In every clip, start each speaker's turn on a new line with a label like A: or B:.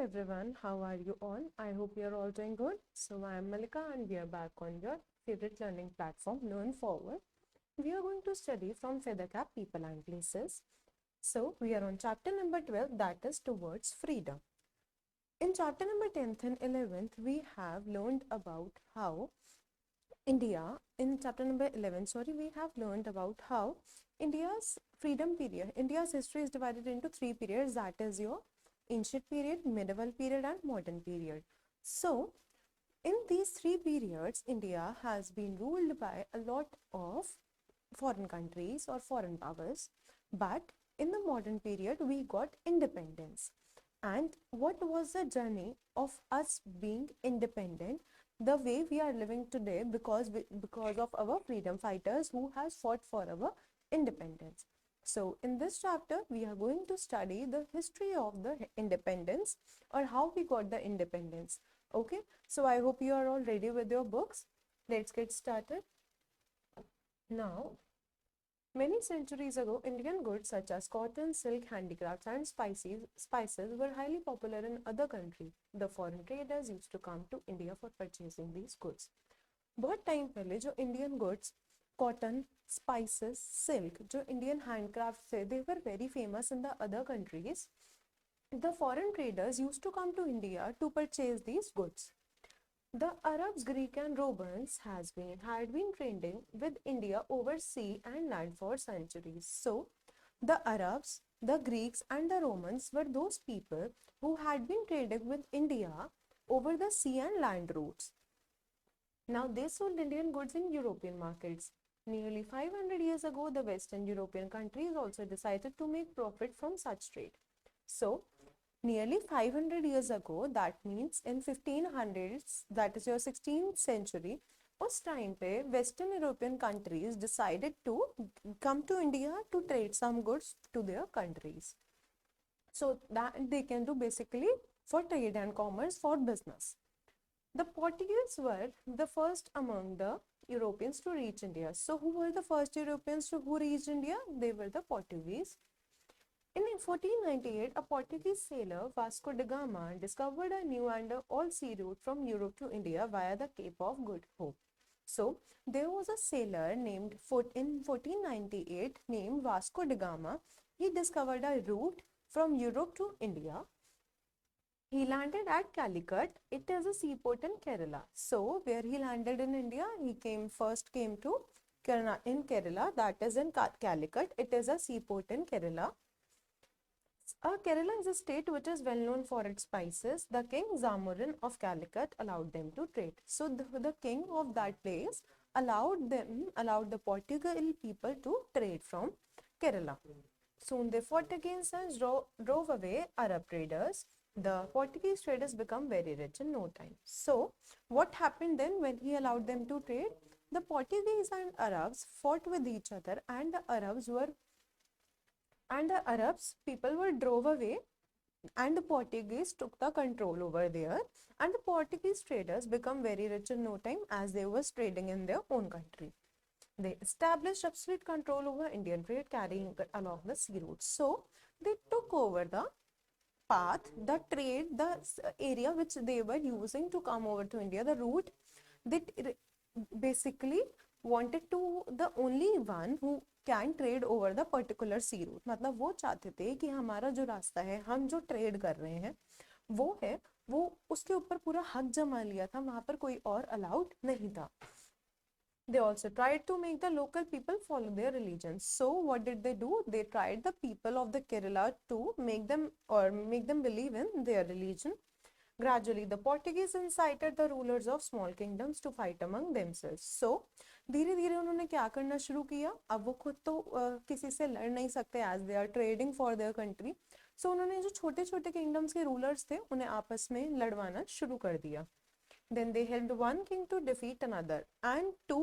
A: everyone, how are you all? I hope you're all doing good. So I am Malika and we are back on your favorite learning platform, Learn Forward. We are going to study from Feathercap People and Places. So we are on chapter number 12, that is towards freedom. In chapter number 10th and 11th, we have learned about how in chapter number 11, we have learned about how India's freedom period, India's history is divided into three periods, that is your ancient period, medieval period and modern period. So in these three periods, India has been ruled by a lot of foreign countries or foreign powers, but in the modern period, we got independence. And what was the journey of us being independent, the way we are living today because of our freedom fighters who has fought for our independence. So in this chapter, we are going to study the history of the independence or how we got the independence. Okay, so I hope you are all ready with your books. Let's get started. Now, many centuries ago, Indian goods such as cotton, silk, handicrafts, and spices were highly popular in other countries. The foreign traders used to come to India for purchasing these goods. बहुत time पहले जो Indian goods cotton spices silk जो Indian handcraft थे they were very famous in the other countries the foreign traders used to come to India to purchase these goods. The Arabs, Greek and Romans had been trading with India over sea and land for centuries. So, the Arabs, the Greeks and the Romans were those people who had been trading with India over the sea and land routes. Now, they sold Indian goods in European markets. Nearly 500 years ago, the Western European countries also decided to make profit from such trade. So, nearly 500 years ago, that means in 1500s, that is your 16th century, उस time पे western European countries decided to come to India to trade some goods to their countries so that they can do basically for trade and commerce for business. The Portuguese were the first among the Europeans to reach India. So who were the first Europeans who reached India? They were the Portuguese. In 1498, a Portuguese sailor, Vasco da Gama, discovered a new and all-sea route from Europe to India via the Cape of Good Hope. So, there was a sailor named in 1498 named Vasco da Gama. He discovered a route from Europe to India. He landed at Calicut. It is a seaport in Kerala. So, where he landed in India, he came to Kerala, that is in Calicut. It is a seaport in Kerala. Kerala is a state which is well known for its spices. The king Zamorin of Calicut allowed them to trade. So the king of that place allowed the Portugal people to trade from Kerala. Soon they fought against and drove away Arab traders. The Portuguese traders become very rich in no time. So what happened then when he allowed them to trade? The Portuguese and Arabs fought with each other, and the Arabs people were drove away, and the Portuguese took the control over there, and the Portuguese traders become very rich in no time as they was trading in their own country. They established absolute control over Indian trade carrying along the sea routes. So they took over the path, the trade, the area which they were using to come over to India, the route that basically wanted to the only one who can trade over the particular sea route. मतलब वो चाहते थे कि हमारा जो रास्ता है, हम जो ट्रेड कर रहे हैं वो उसके ऊपर पूरा हक जमा लिया था, वहां पर कोई और अलाउड नहीं था. They also tried to make the local people follow their religion. So what did they do? They tried the people of the Kerala to make them believe in their religion. Gradually, the Portuguese incited the rulers of small kingdoms to fight among themselves. So, धीरे धीरे उन्होंने क्या करना शुरू किया? अब वो खुद तो किसी से लड़ नहीं सकते as they are trading for their country. So, उन्होंने जो छोटे छोटे kingdoms के rulers थे उन्हें आपस में लड़वाना शुरू कर दिया. Then they helped one king to defeat another and to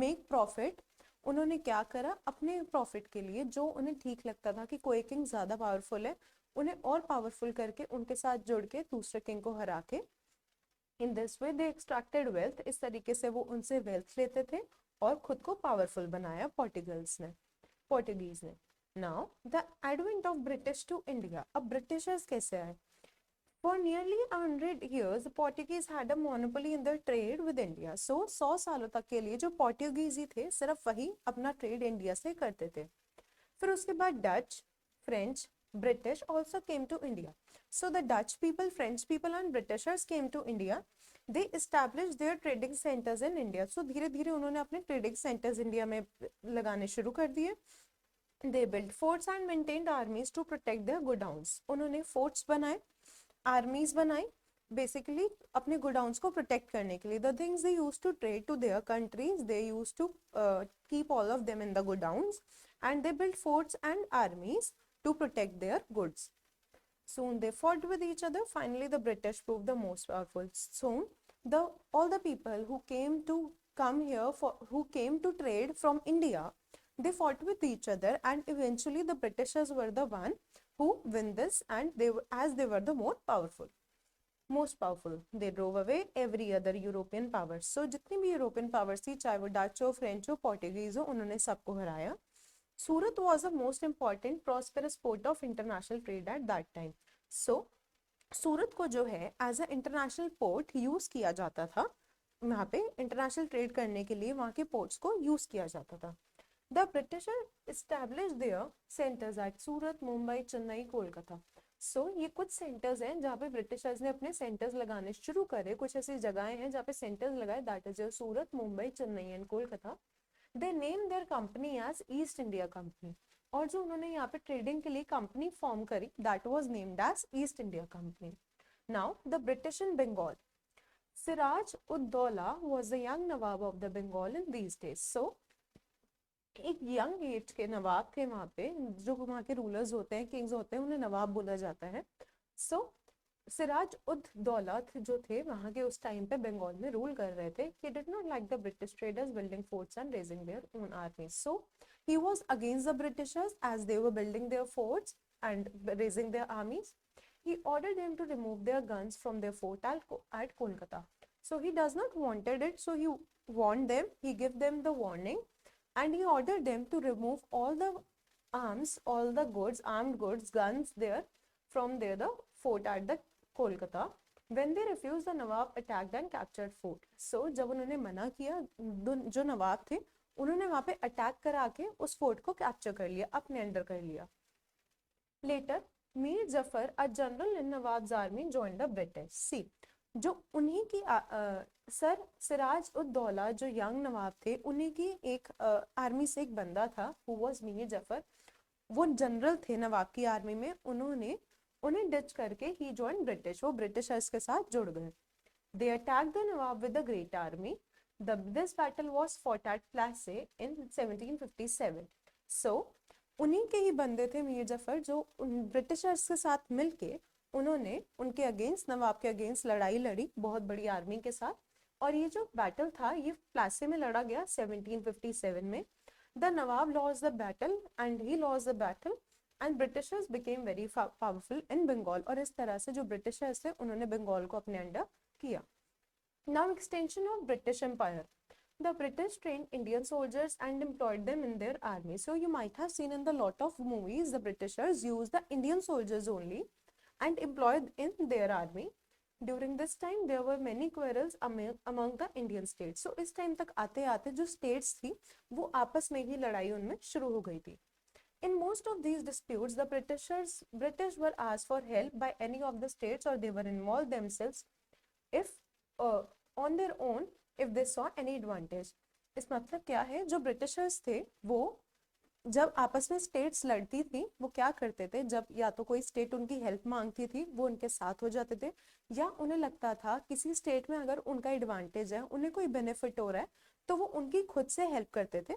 A: make profit. उन्होंने क्या करा? अपने प्रॉफिट के लिए जो उन्हें ठीक लगता था कि कोई किंग ज्यादा पावरफुल है, उन्हें और पावरफुल करके उनके साथ जुड़ के दूसरे किंग को हरा के in this way they extracted wealth. इस तरीके से वो उनसे वेल्थ लेते थे और खुद को पावरफुल बनाया पोर्टुगीज ने. Now the advent of British to India. अब ब्रिटिशर्स कैसे आए? For nearly 100 years, the Portuguese had a monopoly in their trade with India. So 100 सालों तक के लिए जो पोर्टुगीज ही थे सिर्फ वही अपना ट्रेड इंडिया से करते थे. फिर उसके बाद Dutch, French, British also came to India. So the Dutch people, French people and Britishers came to India. They established their trading centers in India. So धीरे धीरे उन्होंने अपने ट्रेडिंग सेंटर्स इंडिया में लगाने शुरू कर दिए. They built forts and maintained armies to protect their godowns. उन्होंने forts बनाए, armies बनाई, basically अपने godowns को protect करने के लिए. The things they used to trade to their countries, they used to keep all of them in the godowns, and they built forts and armies to protect their goods. Soon they fought with each other. Finally, the British proved the most powerful. Soon, all the people who came to trade from India, they fought with each other, and eventually the Britishers were the one who win this, and they were the most powerful. They drove away every other European power. So जितनी भी European powers थी, चाहे वो Dutch हो, French हो, Portuguese हो, उन्होंने सबको हराया. Surat was the most important prosperous port of international trade at that time. So सूरत को जो है as a international port use किया जाता था. वहाँ पे इंटरनेशनल ट्रेड करने के लिए वहाँ के पोर्ट्स को यूज किया जाता था. The Britisher establish their centres at Surat, Mumbai, Chennai, Kolkata. So ये कुछ सेंटर्स हैं जहाँ पे ब्रिटिशर्स ने अपने सेंटर्स लगाने शुरू करे. कुछ ऐसी जगहें हैं जहाँ पे सेंटर्स लगाए, that is Surat, Mumbai, Chennai and Kolkata. They name their company as East India Company. और जो उन्होंने यहाँ पे ट्रेडिंग के लिए कंपनी फॉर्म करी, that was named as East India Company. Now the British in Bengal. Siraj ud Daulah was the young nawab of the Bengal in these days. So एक young as के नवाब थे वहाँ पे, जो वहाँ के रूलर्स होते हैं, किंग्स होते हैं, उन्हें नवाब बोला जाता है. सो सिराज उद दौला जो थे वहाँ के उस टाइम पे बंगाल में रूल कर रहे थे. He did not like the British traders building forts and raising their own armies. So he was against the Britishers as they were building their forts and raising their armies. He ordered them to remove their guns from their fort at Kolkata. So he does not wanted it. So he warned them. He gave them the warning, and he ordered them to remove all the arms, all the goods, armed goods, guns there from there the fort at the Kolkata. When they refused, the Nawab attacked and captured fort. So जब उन्होंने मना किया, जो नवाब थे उन्होंने वहाँ पे attack करा के उस फोर्ट को कैप्चर कर लिया, अपने अंडर कर लिया. Later, Mir Jafar, a general in Nawab's army, joined the British. See, जो उन्हीं की सर सिराज उद दौला जो यंग नवाब थे, उन्हीं की एक आर्मी से एक बंदा था, who was मीर जफर. वो जनरल थे नवाब की आर्मी में. उन्हें डिच करके ही ज्वाइन ब्रिटिश, वो ब्रिटिशर्स के साथ जुड़ गए. They attack the nawab with the great army. This battle was fought at Plassey in 1757. So उन्हीं के ही बंदे थे मीर जफर, जो ब्रिटिशर्स के साथ मिलके उन्होंने उनके अगेंस्ट, नवाब के अगेंस्ट लड़ाई लड़ी बहुत बड़ी आर्मी के साथ. और ये जो बैटल था ये प्लासे में लड़ा गया 1757 में. The nawab lost the battle and he lost the battle and Britishers became very powerful in Bengal. और इस तरह से जो ब्रिटिशर्स थे उन्होंने बंगाल को अपने अंडर किया. Now extension of British empire. The British trained Indian soldiers and employed them in their army. So you might have seen in the lot of movies the Britishers used the Indian soldiers only and employed in their army. During this time there were many quarrels among the Indian states. So इस time तक आते आते जो states थी वो आपस में ही लड़ाई उनमें शुरू हो गई थी. In most of these disputes, the British were asked for help by any of the states, or they were involved themselves if on their own if they saw any advantage. इस मतलब क्या है, जो ब्रिटिशर्स थे वो जब आपस में स्टेट्स लड़ती थी वो क्या करते थे, जब या तो कोई स्टेट उनकी हेल्प मांगती थी वो उनके साथ हो जाते थे, या उन्हें लगता था किसी स्टेट में अगर उनका एडवांटेज है, उन्हें कोई बेनिफिट हो रहा है, तो वो उनकी खुद से हेल्प करते थे.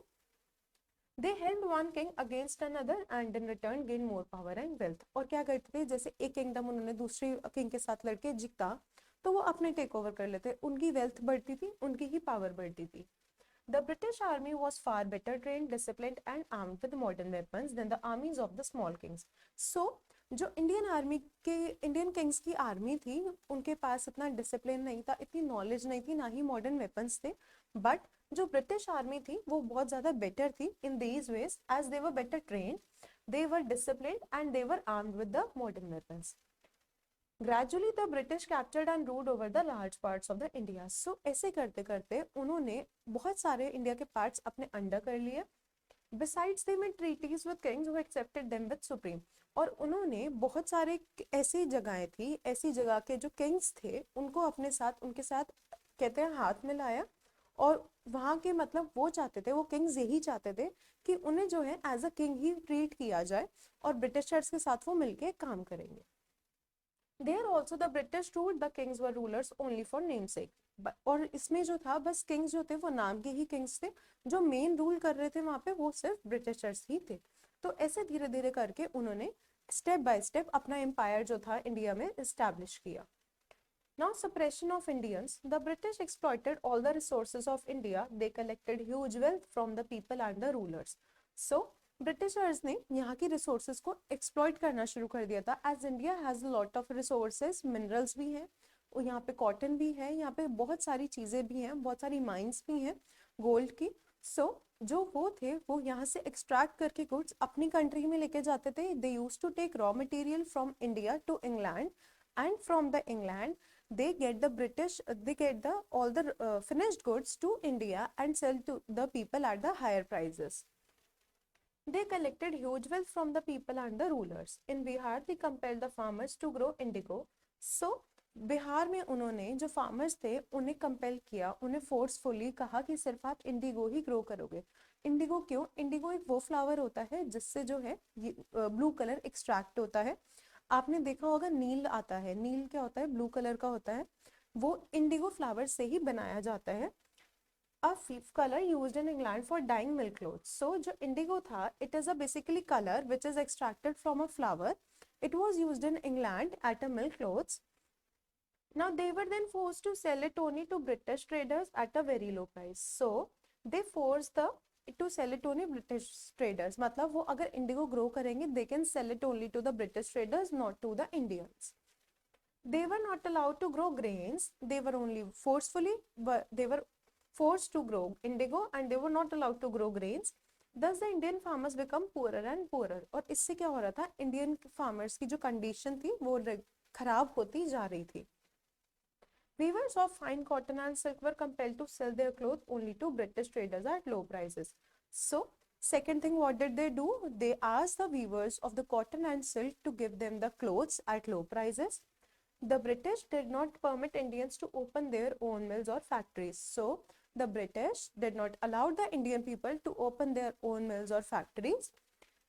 A: They helped one king against another and in return gained more power and wealth. और क्या करते थे, जैसे एक किंगडम उन्होंने दूसरी किंग के साथ लड़के जीता तो वो अपने टेक ओवर कर लेते, उनकी वेल्थ बढ़ती थी, उनकी ही पावर बढ़ती थी. The British army was far better trained, disciplined and armed with modern weapons than the armies of the small kings. So जो इंडियन किंग्स की आर्मी थी उनके पास इतना डिसिप्लिन नहीं था, इतनी नॉलेज नहीं थी, ना ही मॉडर्न वेपन्स थे. बट जो ब्रिटिश आर्मी थी वो बहुत ज्यादा बेटर थी in these ways, as they were better trained, they were disciplined and they were armed with the modern weapons. Gradually the British captured and ruled over the large parts of the India. So ऐसे करते करते उन्होंने बहुत सारे India के parts अपने under कर लिए। Besides they made treaties with kings who accepted them with supreme। और उन्होंने बहुत सारे ऐसी जगहें थी, ऐसी जगह के जो किंग्स थे उनको अपने साथ, उनके साथ कहते हैं हाथ मिलाया। और वहाँ के मतलब वो चाहते थे, वो किंग्स यही चाहते थे कि उन्हें जो है एज अ किंग ही ट्रीट किया जाए और ब्रिटिशर्स के साथ वो मिलके काम करेंगे। There also the British ruled, the kings were rulers only for namesake। और इसमें जो था बस किंग्स जो थे वो नाम के ही किंग्स थे, जो मेन रूल कर रहे थे वहाँ पे वो सिर्फ ब्रिटिशर्स ही थे। तो ऐसे धीरे धीरे करके उन्होंने स्टेप बाय स्टेप अपना एम्पायर जो था इंडिया में एस्टैब्लिश किया। Now suppression of Indians, the British exploited all the resources of India, they collected huge wealth from the people and the rulers। So Britishers ने यहाँ की रिसोर्सेज को exploit करना शुरू कर दिया था। As India has lot of resources, minerals भी हैं और यहाँ पे कॉटन भी है, यहाँ पे बहुत सारी चीज़ें भी हैं, बहुत सारी माइंस भी हैं गोल्ड की। सो जो वो थे वो यहाँ से एक्सट्रैक्ट करके गुड्स अपनी कंट्री में लेके जाते थे। They use to take raw material from India to England and from the England they get the British, they get the all the finished goods to India and sell to the people at the higher prices। They collected huge wealth from the people and the rulers। In Bihar, they compelled the farmers to grow indigo। So, Bihar में उन्होंने जो farmers थे उन्हें compel किया, उन्हें forcefully कहा कि सिर्फ आप इंडिगो ही ग्रो करोगे। इंडिगो क्यों? इंडिगो एक वो फ्लावर होता है जिससे जो है ये ब्लू कलर एक्सट्रैक्ट होता है। आपने देखा होगा नील आता है, नील क्या होता है? ब्लू कलर का होता है, वो इंडिगो फ्लावर से ही बनाया जाता है। A color used in England for dyeing milk clothes। So जो indigo था, it is a basically color which is extracted from a flower। It was used in England at a milk clothes। Now they were then forced to sell it only to British traders at a very low price। So they forced the to sell it only British traders। मतलब वो अगर indigo grow करेंगे, they can sell it only to the British traders, not to the Indians। They were not allowed to grow grains, they were only forcefully, but they were forced to grow indigo and they were not allowed to grow grains। Thus the Indian farmers become poorer and poorer। और इससे क्या हो रहा था? Indian farmers की जो condition थी वो खराब होती जा रही थी। Weavers of fine cotton and silk were compelled to sell their clothes only to British traders at low prices। So second thing, what did they do? They asked the weavers of the cotton and silk to give them the clothes at low prices। The British did not permit Indians to open their own mills or factories। So the British did not allow the Indian people to open their own mills or factories।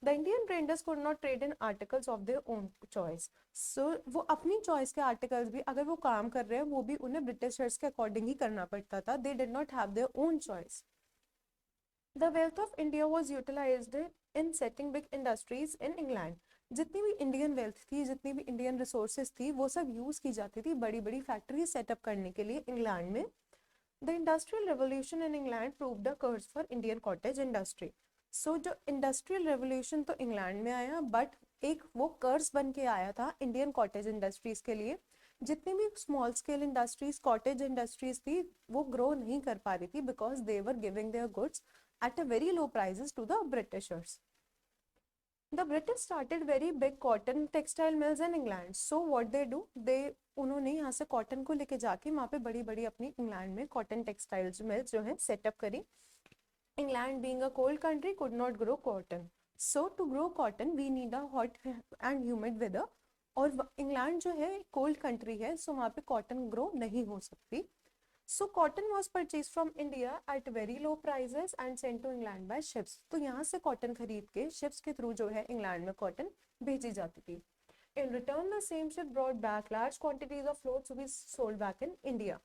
A: The Indian traders could not trade in articles of their own choice। So वो अपनी choice के articles भी अगर वो काम कर रहे हैं वो भी उन्हें Britishers के according ही करना पड़ता था। They did not have their own choice। The wealth of India was utilized in setting big industries in England। जितनी भी इंडियन वेल्थ थी, जितनी भी इंडियन रिसोर्सेज थी, वो सब यूज की जाती थी बड़ी बड़ी फैक्ट्री सेटअप करने के लिए इंग्लैंड में। The industrial revolution in England proved the कर्ज फॉर इंडियन कॉटेज इंडस्ट्री। सो जो इंडस्ट्रियल रेवोल्यूशन तो इंग्लैंड में आया, बट एक वो कर्ज बन के आया था इंडियन कॉटेज इंडस्ट्रीज के लिए। जितनी भी small scale industries, cottage industries थी, वो ग्रो नहीं कर पा रही थी because they were giving their goods at a very low prices to the Britishers। The British started very big cotton textile mills in England। So what they do, उन्होंने यहाँ से कॉटन को लेके जाके वहाँ पे बड़ी बड़ी अपनी इंग्लैंड में कॉटन टेक्सटाइल्स मिल्स जो है सेटअप करी। England being a cold country could not grow cotton। So to grow cotton we need a hot and humid weather। और इंग्लैंड जो है कोल्ड कंट्री है, सो वहाँ पे कॉटन ग्रो नहीं हो सकती। So cotton was purchased from India at very low prices and sent to England by ships। तो यहाँ से कॉटन खरीद के शिप्स के थ्रू जो है इंग्लैंड में कॉटन भेजी जाती थी। In return, the same ship brought back large quantities of clothes to be sold back in India।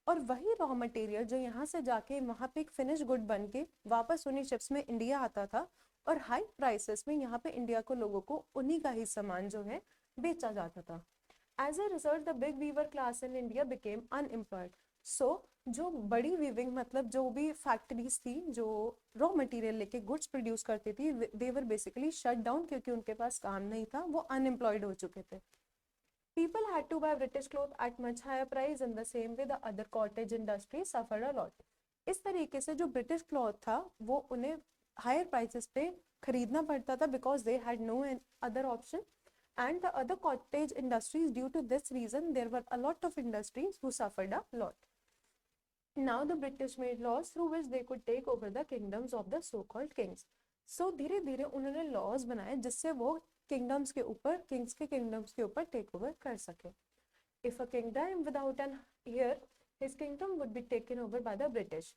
A: और वही रॉ मटेरियल जो यहाँ से जाके वहाँ पे एक फिनिश गुड बन के वापस उन्हीं शिप्स में इंडिया आता था और हाई प्राइसेस में यहाँ पे इंडिया को लोगों को उन्हीं का ही सामान जो है बेचा जाता था। As a result, the big weaver class in India became unemployed। सो जो बड़ी वीविंग मतलब जो भी फैक्ट्रीज थी जो रॉ मटेरियल लेके गुड्स प्रोड्यूस करती थी, दे वर बेसिकली शट डाउन क्योंकि उनके पास काम नहीं था, वो अनएम्प्लॉयड हो चुके थे। People had to buy British cloth at much higher price। in the same way the other cottage industry suffered a lot। इस तरीके से जो ब्रिटिश क्लॉथ था वो उन्हें हायर प्राइसेस पे खरीदना पड़ता था because they had no other option. and the other cottage industries. Due to this reason, there were a lot of industries who suffered a lot. Now the British made laws through which they could take over the kingdoms of the so-called kings. So धीरे धीरे उन्होंने laws बनाए जिससे वो kingdoms के ऊपर, kings के kingdoms के ऊपर take over कर सके. If a king died without an heir, his kingdom would be taken over by the British.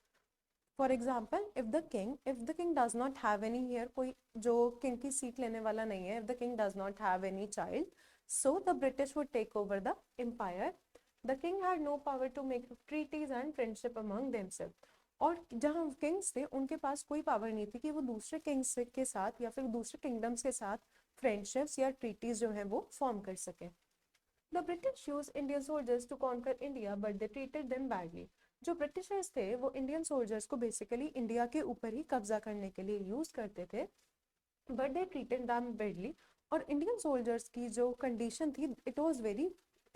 A: For example, if the king does not have any heir, कोई जो king की seat लेने वाला नहीं है, if the king does not have any child, so the British would take over the empire. The king had no power to make treaties and friendship among themselves. और जहाँ Kings थे उनके पास कोई पावर नहीं थी कि वो दूसरे किंग्स के साथ या फिर दूसरे किंगडम्स के साथ फ्रेंडशिप्स या ट्रीटीज जो है वो फॉर्म कर सके. The British used Indian soldiers to conquer India, but they treated them badly. जो ब्रिटिशर्स थे वो इंडियन सोल्जर्स को बेसिकली इंडिया के ऊपर ही कब्जा करने के लिए यूज करते थे, but they treated them badly. और इंडियन सोल्जर्स की जो कंडीशन थी,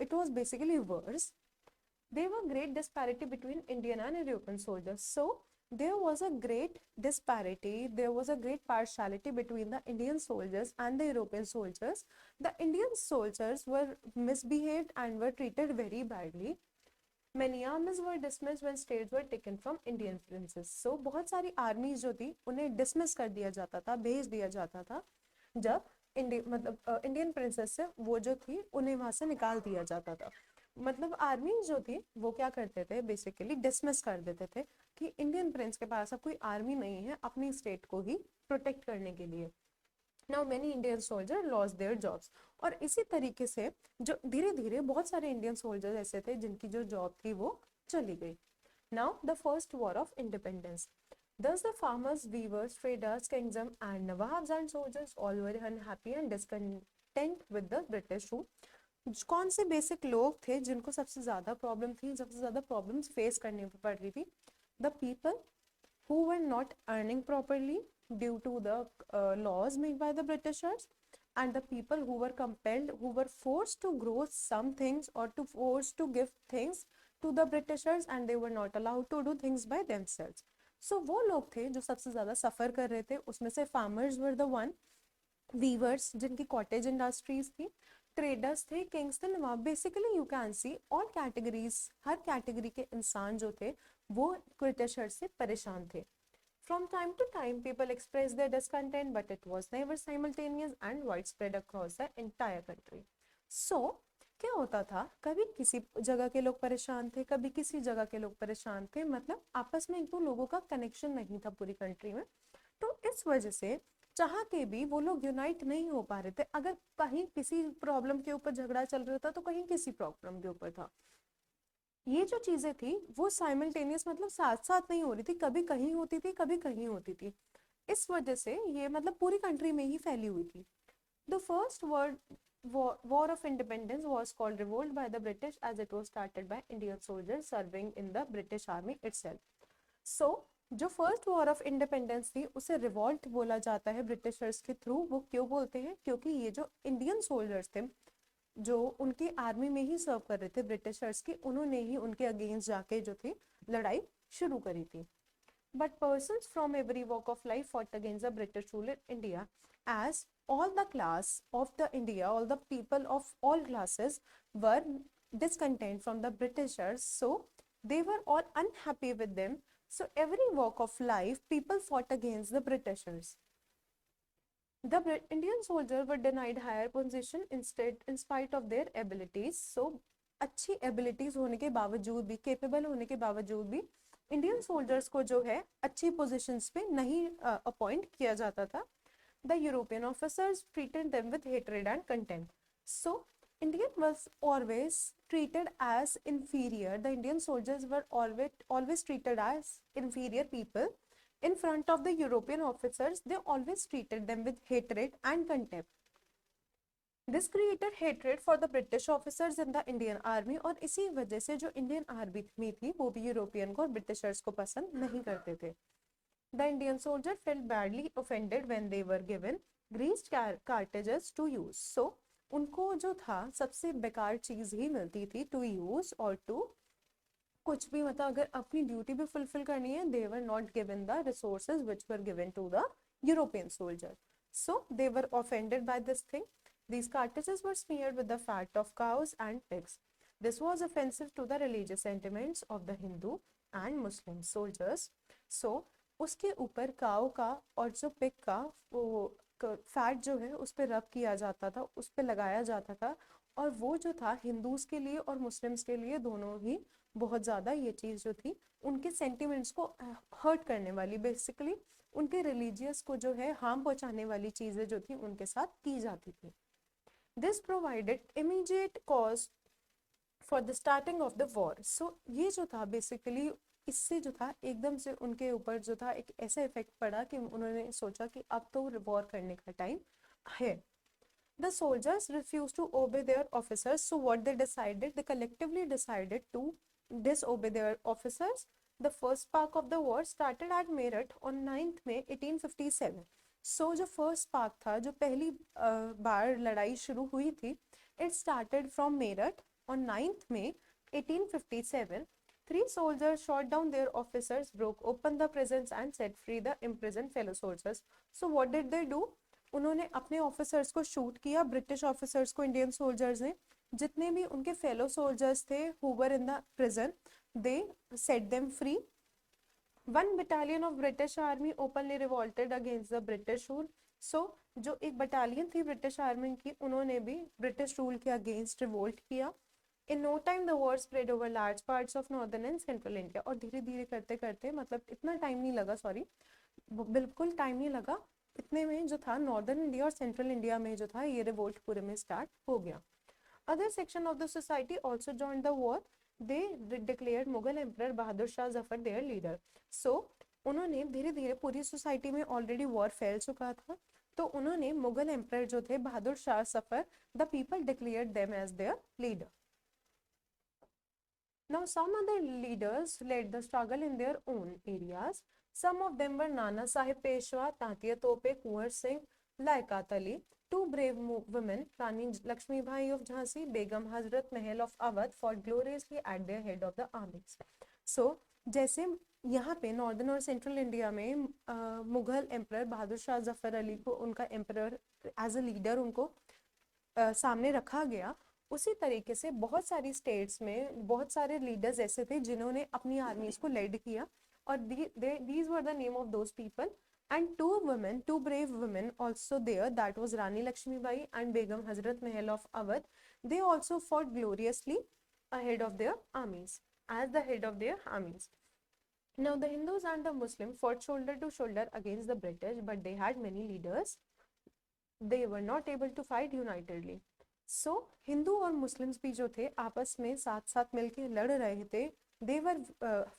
A: it was basically worse. There were great disparity between Indian and European soldiers. So there was a great disparity, there was a great partiality between the Indian soldiers and the European soldiers. The Indian soldiers were misbehaved and were treated very badly. Many armies were dismissed when states were taken from Indian princes. So बहुत सारी आर्मीज जो थी उन्हें dismiss कर दिया जाता था, भेज दिया जाता था जब इंडियन प्रिंसेस से वो जो थी उन्हें वहां से निकाल दिया जाता था. मतलब आर्मी जो थी वो क्या करते थे, बेसिकली डिसमिस कर देते थे कि इंडियन प्रिंस के पास अब कोई आर्मी नहीं है अपनी स्टेट को ही प्रोटेक्ट करने के लिए. Now many Indian soldier lost their jobs. और इसी तरीके से जो धीरे धीरे बहुत सारे इंडियन सोल्जर्स ऐसे थे जिनकी जो जॉब थी वो चली गई. Now the first war of independence. Thus the farmers, weavers, traders, kings and nawabs and soldiers all were unhappy and discontent with the British rule. कौन से बेसिक लोग थे जिनको सबसे ज्यादा प्रॉब्लम थी, सबसे ज्यादा प्रॉब्लम्स फेस करने पड़ रही थी? The people who were not earning properly due to the laws made by the Britishers, and the people who were compelled, who were forced to grow some things or to forced to give things to the Britishers and they were not allowed to do things by themselves. So वो लोग थे जो सबसे ज्यादा सफर कर रहे थे. उसमें से farmers were the one, weavers जिनकी कॉटेज इंडस्ट्रीज थी, ट्रेडर्स थे, किंग्स थे, nawab. Basically you can see all categories, हर कैटेगरी के इंसान जो थे वो ब्रिटिशर्स से परेशान थे. From time to time people expressed their discontent, but it was never simultaneous and widespread across the entire country. So क्या होता था, कभी किसी जगह के लोग परेशान थे, कभी किसी जगह के लोग परेशान थे. मतलब आपस में एक दो लोगों का कनेक्शन नहीं था पूरी कंट्री में. तो इस वजह से चाह के भी वो लोग यूनाइट नहीं हो पा रहे थे. अगर कहीं किसी प्रॉब्लम के ऊपर झगड़ा चल रहा था तो कहीं किसी प्रॉब्लम के ऊपर था. ये जो चीजें थी वो साइमल्टेनियस मतलब साथ साथ नहीं हो रही थी, कभी कहीं होती थी कभी कहीं होती थी. इस वजह से ये मतलब पूरी कंट्री में ही फैली हुई थी. The first war of independence was called revolt by the British as it was started by Indian soldiers serving in the British army itself. So जो फर्स्ट वॉर ऑफ इंडिपेंडेंस थी उसे रिवॉल्ट बोला जाता है ब्रिटिशर्स के through. वो क्यों बोलते हैं? क्योंकि ये जो इंडियन सोल्जर्स थे जो उनकी आर्मी में ही सर्व कर रहे थे ब्रिटिशर्स की, उन्होंने ही उनके अगेंस्ट जाके जो थी लड़ाई शुरू करी थी. But persons from every walk of life fought against the British rule in India, as all the class of the India, all the people of all classes were discontent from the Britishers, so they were all unhappy with them. So every walk of life, people fought against the Britishers. The Indian soldiers were denied higher position instead, in spite of their abilities. So अच्छी abilities होने के बावजूद भी, capable होने के बावजूद भी Indian soldiers को जो है अच्छी पोजीशंस पे नहीं अपॉइंट किया जाता था. The European officers treated them with hatred and contempt. So Indian was always treated as inferior. The Indian soldiers were always treated as inferior people in front of the European officers. They always treated them with hatred and contempt. This created hatred for the British officers in the Indian army. और इसी वजह से जो Indian army में थी वो भी European को और ब्रिटिशर्स को पसंद नहीं करते थे. The Indian soldier felt badly offended when they were given greased cartridges to use. So उनको जो था सबसे बेकार चीज ही मिलती थी to use और to कुछ भी, मतलब अगर अपनी ड्यूटी भी फुलफिल करनी है, they were not given the resources which were given to the European soldier. So they were offended by this thing. These cartridges were smeared with the fat of cows and pigs. This was offensive to the religious sentiments of the Hindu and Muslim soldiers. So उसके ऊपर काऊ का और जो pig का वो fat जो है उस पर रब किया जाता था, उस पर लगाया जाता था, और वो जो था हिंदूज के लिए और मुस्लिम्स के लिए दोनों ही बहुत ज़्यादा ये चीज़ जो थी उनके सेंटिमेंट्स को हर्ट करने वाली, बेसिकली उनके रिलीजियस को जो है हार्म पहुंचाने वाली चीज़ें जो थी उनके साथ की जाती थी. This provided immediate cause for the starting of the war. So ये जो था बेसिकली इससे जो था एकदम से उनके ऊपर जो था एक ऐसा इफेक्ट पड़ा कि उन्होंने सोचा कि अब तो वॉर करने का टाइम है. The soldiers refused to obey their officers, so what they decided, they collectively decided to disobey their officers. The first spark of the war started at Meerut on 9th May 1857. So जो first spark था, जो पहली बार लड़ाई शुरू हुई थी, it started from Meerut on 9th May 1857. Three soldiers shot down their officers, broke open the prisons and set free the imprisoned fellow soldiers. So what did they do? उन्होंने अपने officers को शूट किया, British officers को, Indian soldiers ने, जितने भी उनके fellow soldiers थे who were in the prison, they set them free. One battalion of British army openly revolted against the British rule. So जो एक बटालियन थी ब्रिटिश आर्मी की, उन्होंने भी ब्रिटिश रूल के अगेंस्ट रिवोल्ट किया. In no time the war spread over large parts of northern and central India. और धीरे धीरे करते करते, मतलब इतना टाइम नहीं लगा, सॉरी बिल्कुल टाइम नहीं लगा, इतने में जो था नॉर्दर्न इंडिया और सेंट्रल इंडिया में जो था ये रिवोल्ट पूरे में स्टार्ट हो गया. Other section of the society also joined the war. They declared Mughal emperor Bahadur Shah Zafar their leader. So उन्होंने धीरे धीरे, पूरी सोसाइटी में ऑलरेडी वॉर फैल चुका था, तो उन्होंने मुगल एम्परर जो थे Bahadur Shah Zafar, the people declared them as their leader. Now some other leaders led the struggle in their own areas. Some of them were Nana Sahib Peshwa, Tatia Tope, Kunwar Singh, Laikat Ali. Two brave women, Rani Lakshmi Bai of Jhansi, Begum Hazrat Mahal of Awadh, fought gloriously at their head of the armies. So जैसे यहाँ पे northern और central India में Mughal emperor Bahadur Shah Zafar Ali को उनका emperor as a leader उनको सामने रखा गया, उसी तरीके से बहुत सारी स्टेट्स में बहुत सारे लीडर्स ऐसे थे जिन्होंने अपनी आर्मीज को लेड किया, और these were the name of those people. And two brave women also there, that was Rani Lakshmi Bai and Begum Hazrat Mahal of Awadh. They also fought gloriously ahead of their armies, as the head of their armies. Now the Hindus and the Muslims fought shoulder to shoulder against the British, but they had many leaders. They were not able to fight unitedly. सो हिंदू और Muslims भी जो थे आपस में साथ साथ मिलके लड़ रहे थे. They were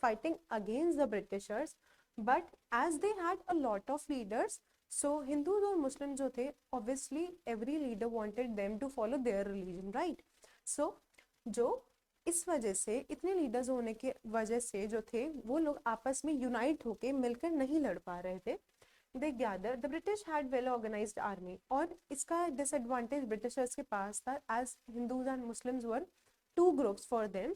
A: fighting against the Britishers, but as they had a lot of leaders, so Hindus और मुस्लिम जो थे, obviously every leader wanted them to follow their religion, right. So जो इस वजह से इतने लीडर्स होने के वजह से जो थे वो लोग आपस में यूनाइट होके मिलकर नहीं लड़ पा रहे थे. They gathered. The British had well organized army, और इसका disadvantage Britishers के पास था, as Hindus and Muslims were two groups for them.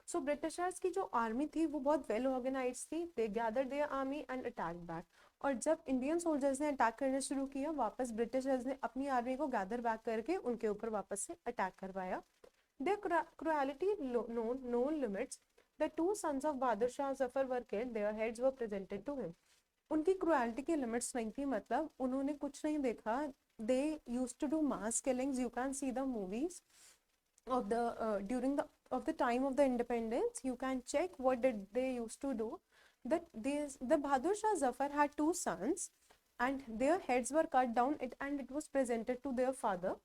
A: So Britishers की जो army थी वो बहुत well organized थी. They gathered their army and attacked back. और जब Indian soldiers ने attack करना शुरू किया, वापस Britishers ने अपनी army को gather back करके उनके ऊपर वापस से attack करवाया. Their cruelty known no limits. The two sons of Bahadur Shah Zafar were killed. Their heads were presented to him. उनकी क्रुएल्टी की लिमिट्स नहीं थी, मतलब उन्होंने कुछ नहीं देखा. They used to do mass killings. You can see the movies of the during the time of the independence. You can check what did they used to do. That the Bahadur Shah Zafar had two sons and their heads were cut down and it was presented to their father.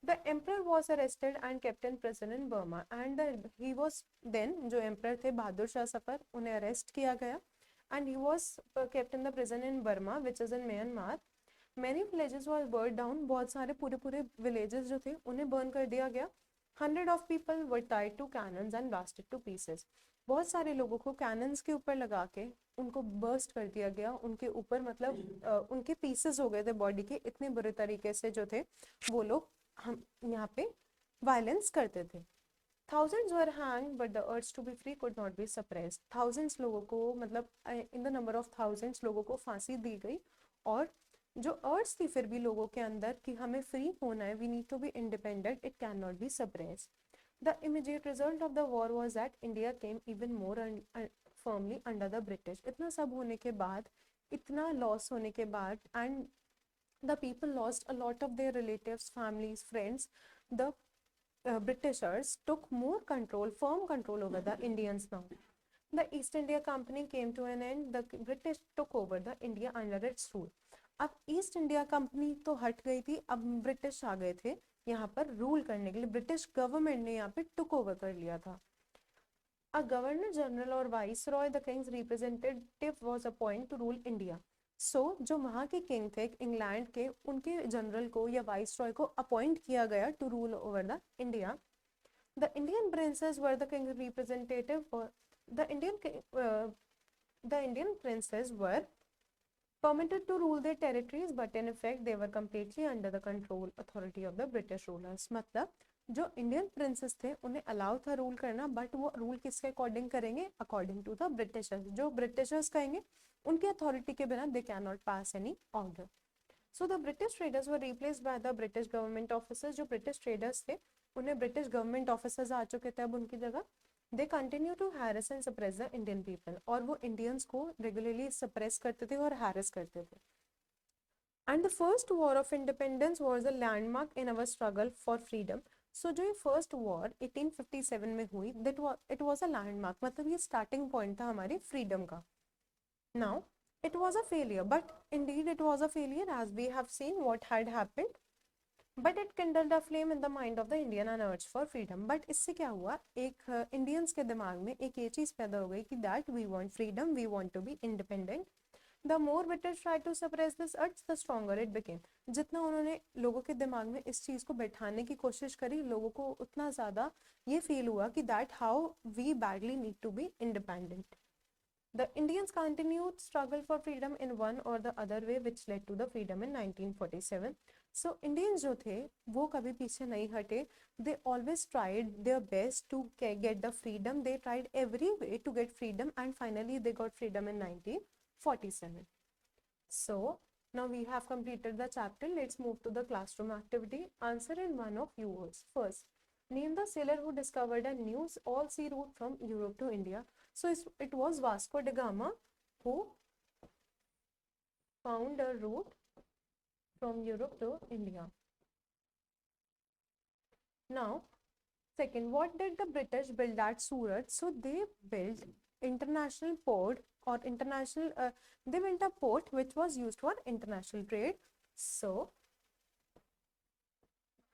A: The emperor was arrested and kept in prison in Burma, and he was then, जो emperor थे बहादुर शाह जफर, उन्हें arrest किया गया and he was kept in the prison in Burma, which is in Myanmar. Many villages were burned down. बहुत सारे पूरे villages जो थे उन्हें burn कर दिया गया. Hundred of people were tied to cannons and blasted to pieces. बहुत सारे लोगों को cannons के ऊपर लगा के उनको burst कर दिया गया. उनके ऊपर मतलब उनके pieces हो गए थे body के, इतने बुरे तरीके से जो थे वो लोग हम यहाँ पे violence करते थे. Thousands were hanged, but the urge to be free could not be suppressed. Thousands लोगों को, मतलब in the number of thousands लोगों को फांसी दी गई, और जो अर्ज थी फिर भी लोगों के अंदर कि हमें फ्री होना है, we need to be independent, it can not be suppressed. The immediate result of the war was that India came even more firmly under the British. इतना सब होने के बाद, इतना लॉस होने के बाद, and the people lost a lot of their relatives, families, friends. The Britishers took more control, firm control over the Indians now. The East India Company came to an end. The British took over the India under its rule. अब east India company तो हट गई थी, अब British आ गए थे यहाँ पर रूल करने के लिए. ब्रिटिश गवर्नमेंट ने यहाँ पे टुक ओवर कर लिया था. अ गवर्नर जनरल और viceroy the king's representative was appoint to rule India. So जो वहाँ के किंग थे इंग्लैंड के, उनके जनरल को या वाइस रॉय को अपॉइंट किया गया to rule over the India. The Indian princes were the king's representative. The Indian princes were permitted to rule their territories, but in effect they were completely under the control authority of the British rulers. मतलब जो Indian princess थे उन्हें allow था rule करना, but वो rule किसके according करेंगे? According to the Britishers. जो ब्रिटिशर्स कहेंगे उनकी अथॉरिटी के बिना they can not pass any order. So the British traders were replaced by the British government officers. जो ब्रिटिश ट्रेडर्स थे उन्हें ब्रिटिश गवर्नमेंट ऑफिसर्स आ चुके थे अब उनकी जगह. They continue to harass and suppress the Indian people. और वो इंडियंस को रेगुलरली सप्रेस करते थे और हैरेस करते थे. And the first war of independence was a landmark in our struggle for freedom. So जो ये फर्स्ट वॉर 1857 में हुई, इट वाज अ लैंडमार्क, मतलब ये स्टार्टिंग पॉइंट था हमारी फ्रीडम का. Now it was a failure, but indeed it was a failure, as we have seen what had happened. But it kindled a flame in the mind of the Indian and urged for freedom. But इससे क्या हुआ? एक Indians के दिमाग में एक ये चीज पैदा हो गई कि that we want freedom, we want to be independent. The more British tried to suppress this urge, the stronger it became. जितना उन्होंने लोगों के दिमाग में इस चीज को बैठाने की कोशिश करी, लोगों को उतना ज्यादा ये फील हुआ कि that how we badly need to be independent. The Indians continued struggle for freedom in one or the other way, which led to the freedom in 1947. So Indians जो थे वो कभी पीछे नहीं हटे. They always tried their best to get the freedom. They tried every way to get freedom, and finally they got freedom in 1947. So now we have completed the chapter. Let's move to the classroom activity. Answer in one of few words. First, name the sailor who discovered a new all-sea route from Europe to India. So it was Vasco da Gama who found a route from Europe to India. Now, second, what did the British build at Surat? So they built international port or international, they built a port which was used for international trade. So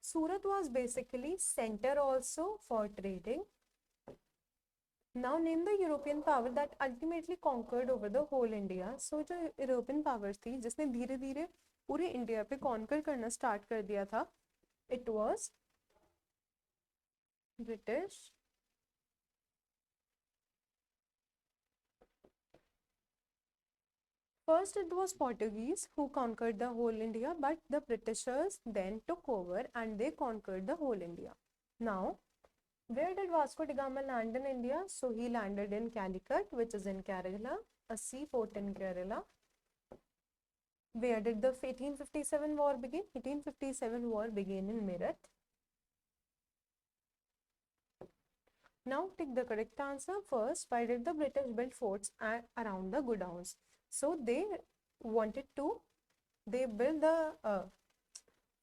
A: Surat was basically center also for trading. Now name the European power that ultimately conquered over the whole India. So जो European powers थी जिसने धीरे धीरे पूरे India पे conquer करना start कर दिया था, it was British. First it was Portuguese who conquered the whole India, but the Britishers then took over and they conquered the whole India. Now, where did Vasco da Gama land in India? So he landed in Calicut, which is in Kerala, a seaport in Kerala. Where did the 1857 war begin? 1857 war began in Meerut. Now take the correct answer. First, why did the British build forts around the godowns? So they wanted to, they built the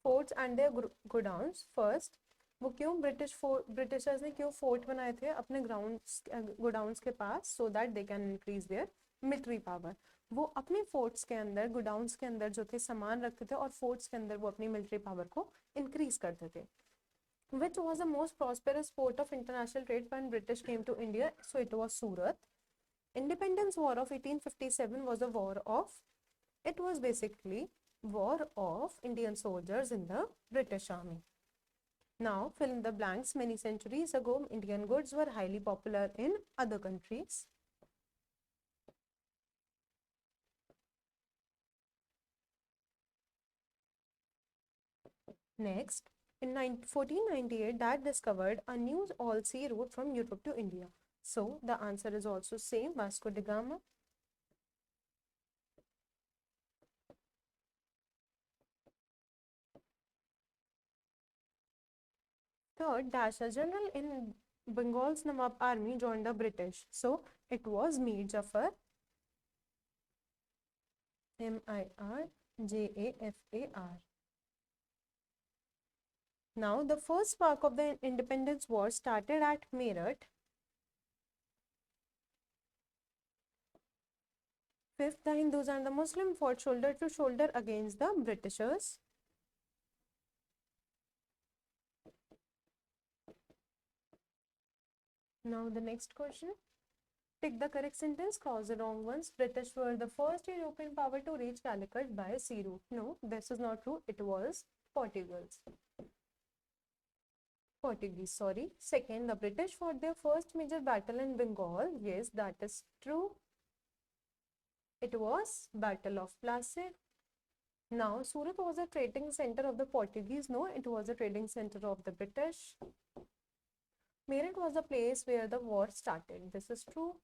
A: forts and their godowns first. वो क्यों Britishers ने क्यों fort बनाए थे अपने godowns के पास? So that they can increase their military power. वो अपने फोर्ट्स के अंदर, गोडाउन्स के अंदर जो थे सामान रखते थे और फोर्ट्स के अंदर वो अपनी मिलिट्री पावर को इंक्रीज करते थे. Which was the most prosperous port of international trade when British came to India? So it was Surat. Independence War of 1857 was a war of, it was basically war of Indian soldiers in the British Army. Now fill in the blanks. Many centuries ago, Indian goods were highly popular in other countries. Next, in 1498, Dad discovered a new all-sea route from Europe to India. So the answer is also same, Vasco da Gama. Third, dash a general in Bengal's Nawab army joined the British. So it was Mir Jafar, Mirjafar. Now, the first spark of the independence war started at Meerut. Fifth, the Hindus and the Muslims fought shoulder to shoulder against the Britishers. Now, the next question. Pick the correct sentence, cross the wrong ones. British were the first European power to reach Calicut by sea route. No, this is not true. It was Portuguese. Sorry. Second, the British fought their first major battle in Bengal. Yes, that is true. It was Battle of Plassey. Now, Surat was a trading center of the Portuguese. No, it was a trading center of the British. Meerut was the place where the war started. This is true.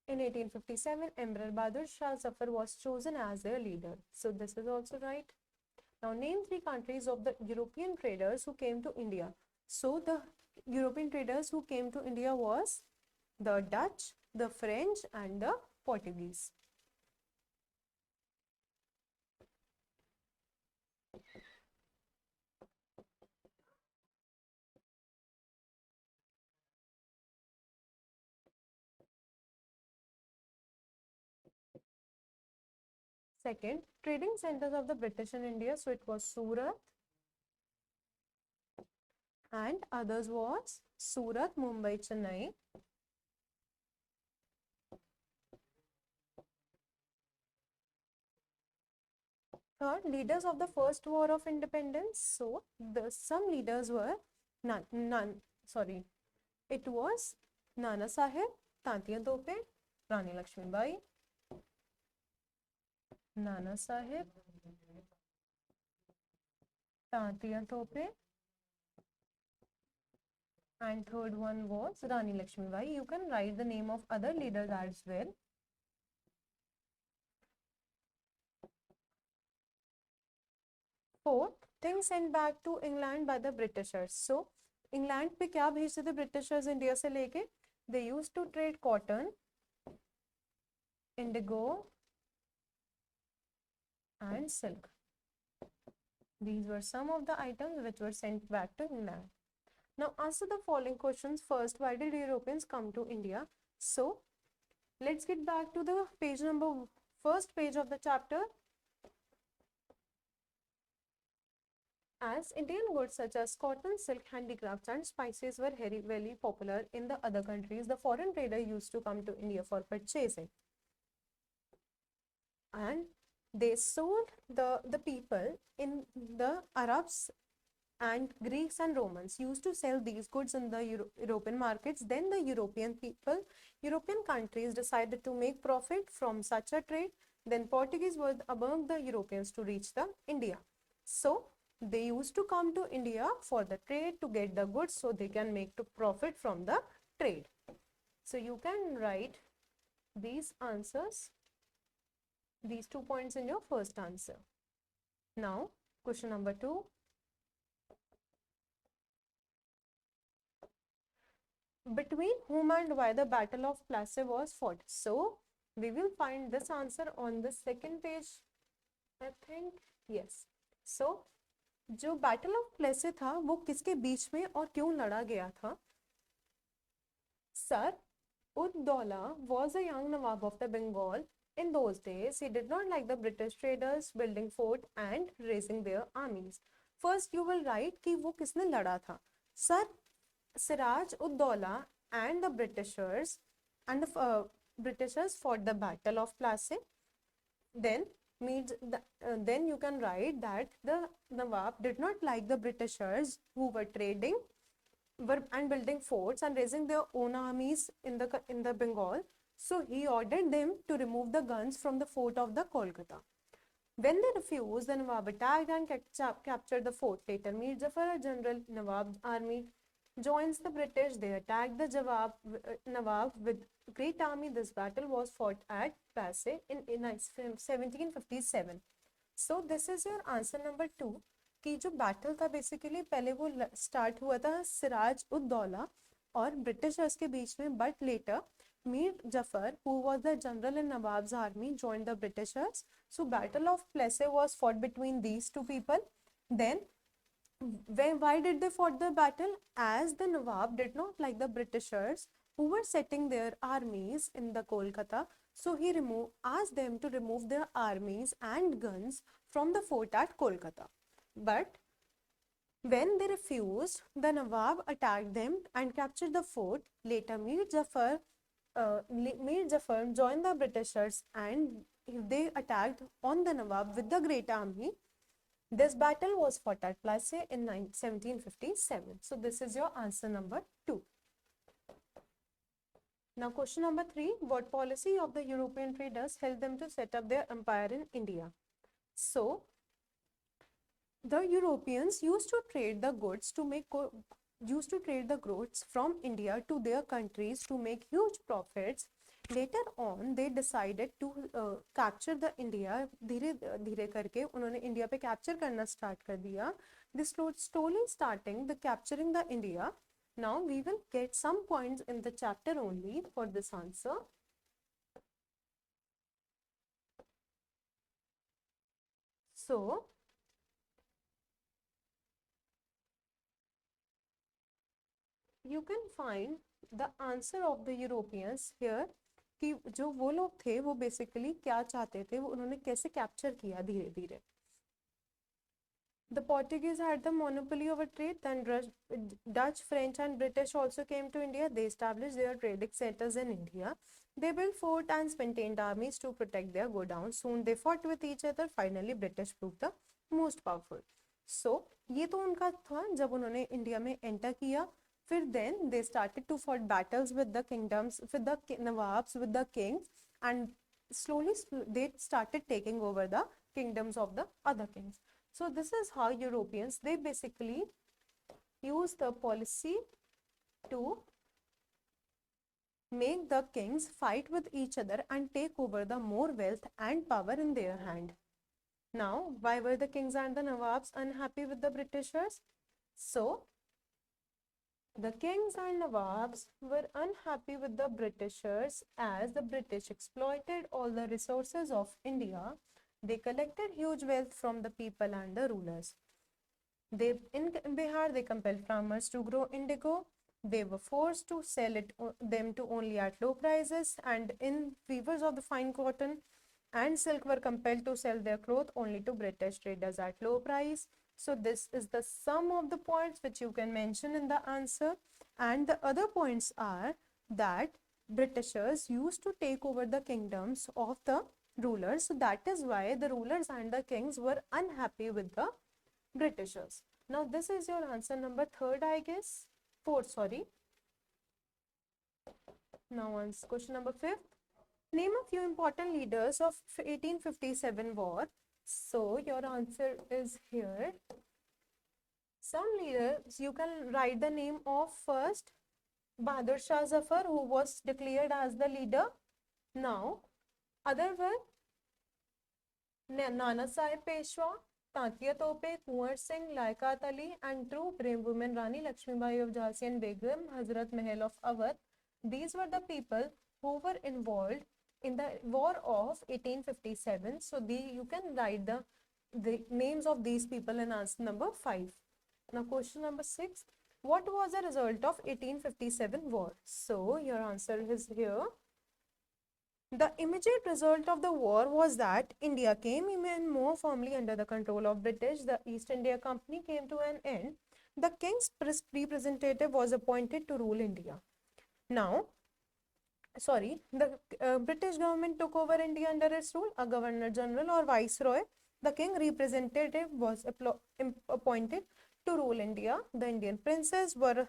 A: In 1857, Emperor Bahadur Shah Zafar was chosen as their leader. So this is also right. Now name three countries of the European traders who came to India. So the European traders who came to India was the Dutch, the French and the Portuguese. Second, trading centers of the British in India. So it was Surat and others was Surat, Mumbai, Chennai. Third, leaders of the first war of independence. So some leaders were sorry. It was Nana Sahib, Tantia Tope, Rani Lakshmibai. Nana Sahib, Tantia Tope, and third one was Rani Lakshmibai. You can write the name of other leaders as well. Fourth, things sent back to England by the Britishers. So, England पे क्या भेजते थे Britishers India से लेके? They used to trade cotton, indigo, and silk. These were some of the items which were sent back to England. Now answer the following questions. First, why did Europeans come to India? So, let's get back to the first page of the chapter. As Indian goods such as cotton, silk, handicrafts and spices were very popular in the other countries, the foreign trader used to come to India for purchasing. And they sold the people in the Arabs and Greeks and Romans used to sell these goods in the European markets. Then the European countries decided to make profit from such a trade. Then Portuguese were among the Europeans to reach the India. So they used to come to India for the trade to get the goods so they can make the profit from the trade. So you can write these answers, these 2 points in your first answer. Now, question number 2. Between whom and why the Battle of Plassey was fought? So, we will find this answer on the second page, I think. Yes. So, जो battle of प्लेसे था वो किसके बीच में और क्यों लड़ा गया था? Sir Ud-Daula was a young Nawab of the Bengal. In those days, he did not like the British traders building fort and raising their armies. First, you will write कि वो किसने लड़ा था. Sir Siraj-ud-Daula and the Britishers fought the Battle of Plassey. Then you can write that the Nawab did not like the Britishers who were trading and building forts and raising their own armies in the Bengal. So he ordered them to remove the guns from the fort of the Kolkata. When they refused, the Nawab attacked and captured the fort. Later, Mir Jafar, a general Nawab's army, joins the British. They attacked the Nawab with great army. This battle was fought at Plassey in 1757. So this is your answer number 2. कि जो battle था basically पहले वो start हुआ था सिराज उद दौला और Britishers के बीच में, but later Mir Zafar who was the general in Nawab's army joined the Britishers. So battle of Plassey was fought between these two people. Then why did they fought the battle? As the Nawab did not like the Britishers who were setting their armies in the Kolkata, so he asked them to remove their armies and guns from the fort at Kolkata. But when they refused, the Nawab attacked them and captured the fort. Later, Mir Jafar joined the Britishers and they attacked on the Nawab with the great army. This battle was fought at Plassey in 1757. So this is your answer number 2. Now question number 3. What policy of the European traders helped them to set up their empire in India? So the Europeans used to trade the goods from India to their countries to make huge profits. Later on they decided to capture the India. धीरे धीरे करके उन्होंने India पे capture करना start कर दिया. This slowly starting the capturing the India. Now we will get some points in the chapter only for this answer. So you can find the answer of the Europeans here कि जो वो लोग थे वो basically क्या चाहते थे, वो उन्होंने कैसे कैप्चर किया धीरे धीरे. The Portuguese had the monopoly over trade. Then Dutch, French and British also came to India. They established their trading centers in India. They built forts and maintained armies to protect their godowns. Soon they fought with each other. Finally British proved the most powerful. So ये तो उनका था जब उन्होंने India में enter किया. फिर then they started to fight battles with the kingdoms, with the Nawabs, with the kings, and slowly they started taking over the kingdoms of the other kings. So this is how Europeans, they basically use the policy to make the kings fight with each other and take over the more wealth and power in their hand. Now, why were the kings and the Nawabs unhappy with the Britishers? So, the kings and Nawabs were unhappy with the Britishers as the British exploited all the resources of India. They collected huge wealth from the people and the rulers. In Bihar, they compelled farmers to grow indigo. They were forced to sell them to only at low prices, and in weavers of the fine cotton and silk were compelled to sell their cloth only to British traders at low price. So this is the sum of the points which you can mention in the answer. And the other points are that Britishers used to take over the kingdoms of the rulers. So that is why the rulers and the kings were unhappy with the Britishers. Now this is your answer number 3rd, I guess. 4th, sorry. Now question number 5th. Name a few important leaders of 1857 war. So your answer is here. Some leaders, you can write the name of first Bahadur Shah Zafar, who was declared as the leader. Now other were Nana Sahib Peshwa, Tatia Tope, Kunwar Singh, Laikat Ali, and true brave women Rani Lakshmibai of Jhansi and Begum Hazrat Mahal of Awadh. These were the people who were involved in the war of 1857. So you can write the names of these people in answer number 5. Now question number 6. What was the result of 1857 war? So your answer is here. The immediate result of the war was that India came even more firmly under the control of British. The East India Company came to an end. The king's representative was appointed to rule India. Now, the British government took over India under its rule. A governor general or viceroy, the king representative, was appointed to rule India. The Indian princes were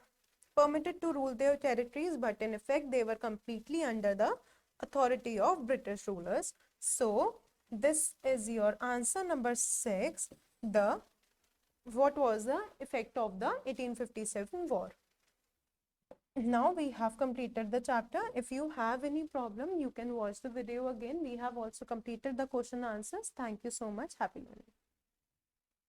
A: permitted to rule their territories, but in effect they were completely under the authority of British rulers. So this is your answer number 6. What was the effect of the 1857 war? Now we have completed the chapter. If you have any problem, you can watch the video again. We have also completed the question answers. Thank you so much. Happy learning.